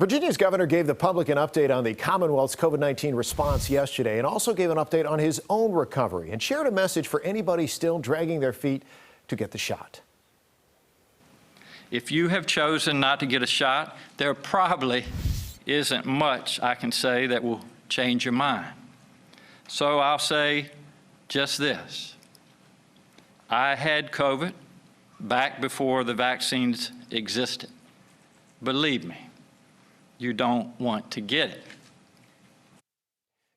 Virginia's governor gave the public an update on the Commonwealth's COVID-19 response yesterday and also gave an update on his own recovery and shared a message for anybody still dragging their feet to get the shot. If you have chosen not to get a shot, there probably isn't much I can say that will change your mind. So I'll say just this. I had COVID back before the vaccines existed. Believe me, you don't want to get it.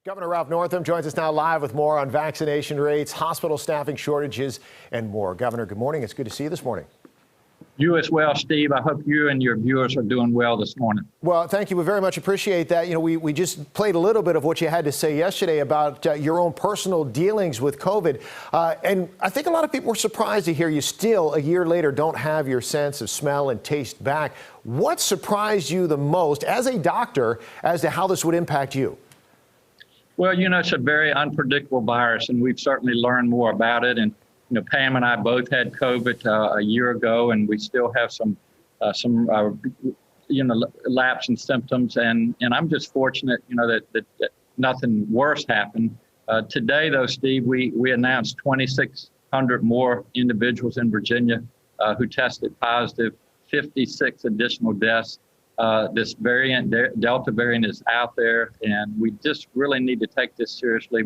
Governor Ralph Northam joins us now live with more on vaccination rates, hospital staffing shortages, and more. Governor, good morning. It's good to see you this morning. You as well, Steve. I hope you and your viewers are doing well this morning. Well, thank you. We very much appreciate that. You know, we just played a little bit of what you had to say yesterday about your own personal dealings with COVID. And I think a lot of people were surprised to hear you still, a year later, don't have your sense of smell and taste back. What surprised you the most as a doctor as to how this would impact you? Well, you know, it's a very unpredictable virus, and we've certainly learned more about it. And you know, Pam and I both had COVID a year ago, and we still have some lapse in symptoms. And I'm just fortunate, you know, that nothing worse happened. Today, though, Steve, we announced 2,600 more individuals in Virginia who tested positive, 56 additional deaths. This variant, Delta variant, is out there, and we just really need to take this seriously.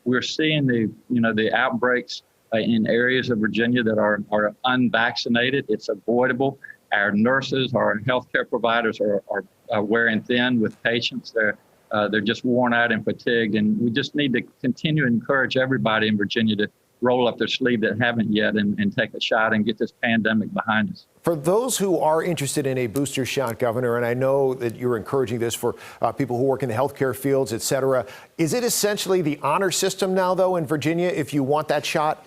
We're seeing the outbreaks in areas of Virginia that are unvaccinated. It's avoidable. Our nurses, our healthcare providers are wearing thin with patients. They're just worn out and fatigued, and we just need to continue to encourage everybody in Virginia to roll up their sleeve that haven't yet and take a shot and get this pandemic behind us. For those who are interested in a booster shot, Governor, and I know that you're encouraging this for people who work in the healthcare fields, et cetera, is it essentially the honor system now, though, in Virginia, if you want that shot?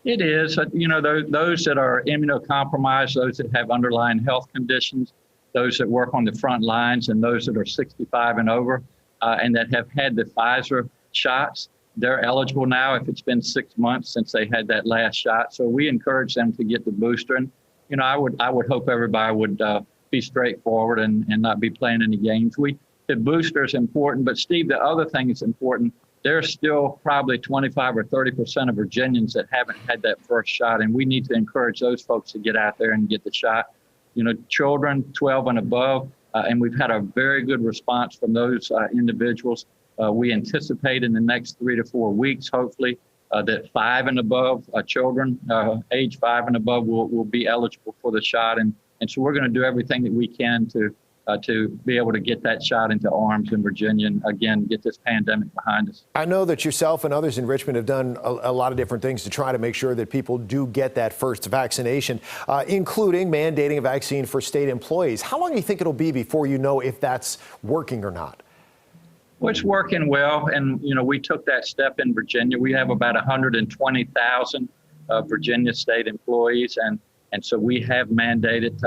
It is. You know, those that are immunocompromised, those that have underlying health conditions, those that work on the front lines, and those that are 65 and over, and that have had the Pfizer shots, they're eligible now if it's been 6 months since they had that last shot. So we encourage them to get the booster. And, you know, I would hope everybody would be straightforward and not be playing any games. The booster is important, but Steve, the other thing that's important, there's still probably 25 or 30% of Virginians that haven't had that first shot, and we need to encourage those folks to get out there and get the shot. You know, children 12 and above, and we've had a very good response from those individuals. We anticipate in the next 3 to 4 weeks, hopefully, that 5 and above children, age 5 and above, will be eligible for the shot, and so we're going to do everything that we can to be able to get that shot into arms in Virginia and, again, get this pandemic behind us. I know that yourself and others in Richmond have done a lot of different things to try to make sure that people do get that first vaccination, including mandating a vaccine for state employees. How long do you think it'll be before you know if that's working or not? Well, it's working well, and, you know, we took that step in Virginia. We have about 120,000 Virginia state employees, and so we have mandated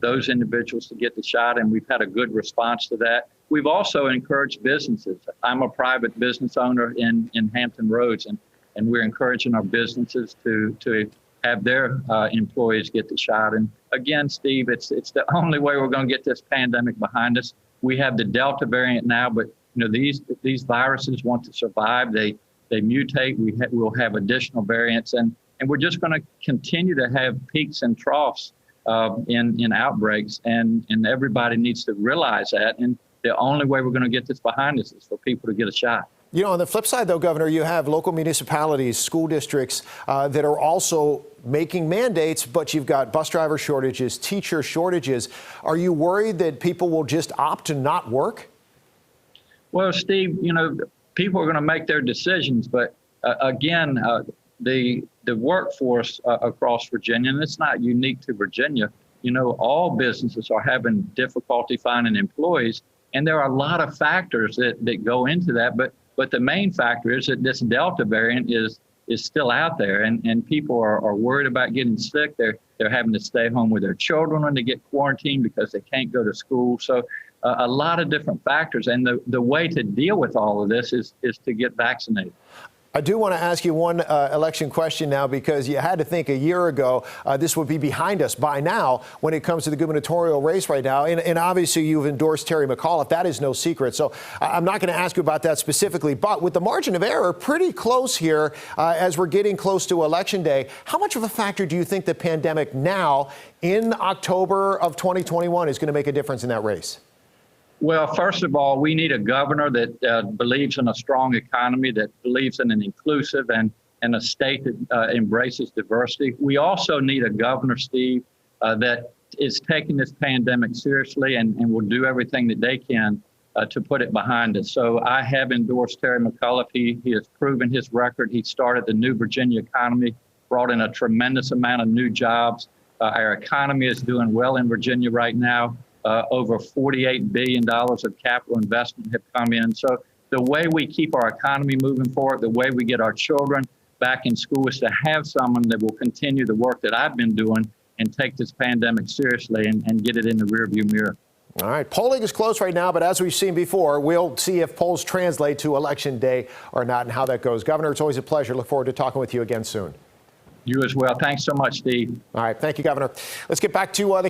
those individuals to get the shot, and we've had a good response to that. We've also encouraged businesses. I'm a private business owner in Hampton Roads, and we're encouraging our businesses to have their employees get the shot. And again, Steve, it's the only way we're going to get this pandemic behind us. We have the Delta variant now, but you know, these viruses want to survive. They mutate. We'll have additional variants, and we're just going to continue to have peaks and troughs in outbreaks, and everybody needs to realize that. And the only way we're going to get this behind us is for people to get a shot. You know, on the flip side, though, Governor, you have local municipalities, school districts that are also making mandates, but you've got bus driver shortages, teacher shortages. Are you worried that people will just opt to not work? Well, Steve, you know, people are going to make their decisions, but again, the workforce across Virginia, and it's not unique to Virginia, you know, all businesses are having difficulty finding employees, and there are a lot of factors that go into that, but the main factor is that this Delta variant is still out there, and people are worried about getting sick. They're having to stay home with their children when they get quarantined because they can't go to school. So a lot of different factors, and the way to deal with all of this is to get vaccinated. I do want to ask you one election question now, because you had to think a year ago this would be behind us by now when it comes to the gubernatorial race right now. And obviously you've endorsed Terry McAuliffe. That is no secret. So I'm not going to ask you about that specifically. But with the margin of error pretty close here as we're getting close to Election Day, how much of a factor do you think the pandemic now in October of 2021 is going to make a difference in that race? Well, first of all, we need a governor that believes in a strong economy, that believes in an inclusive and a state that embraces diversity. We also need a governor, Steve, that is taking this pandemic seriously and will do everything that they can to put it behind us. So I have endorsed Terry McAuliffe. He has proven his record. He started the new Virginia economy, brought in a tremendous amount of new jobs. Our economy is doing well in Virginia right now. Over $48 billion of capital investment have come in. So the way we keep our economy moving forward, the way we get our children back in school, is to have someone that will continue the work that I've been doing and take this pandemic seriously and get it in the rearview mirror. All right. Polling is close right now, but as we've seen before, we'll see if polls translate to Election Day or not and how that goes. Governor, it's always a pleasure. Look forward to talking with you again soon. You as well. Thanks so much, Steve. All right. Thank you, Governor. Let's get back to the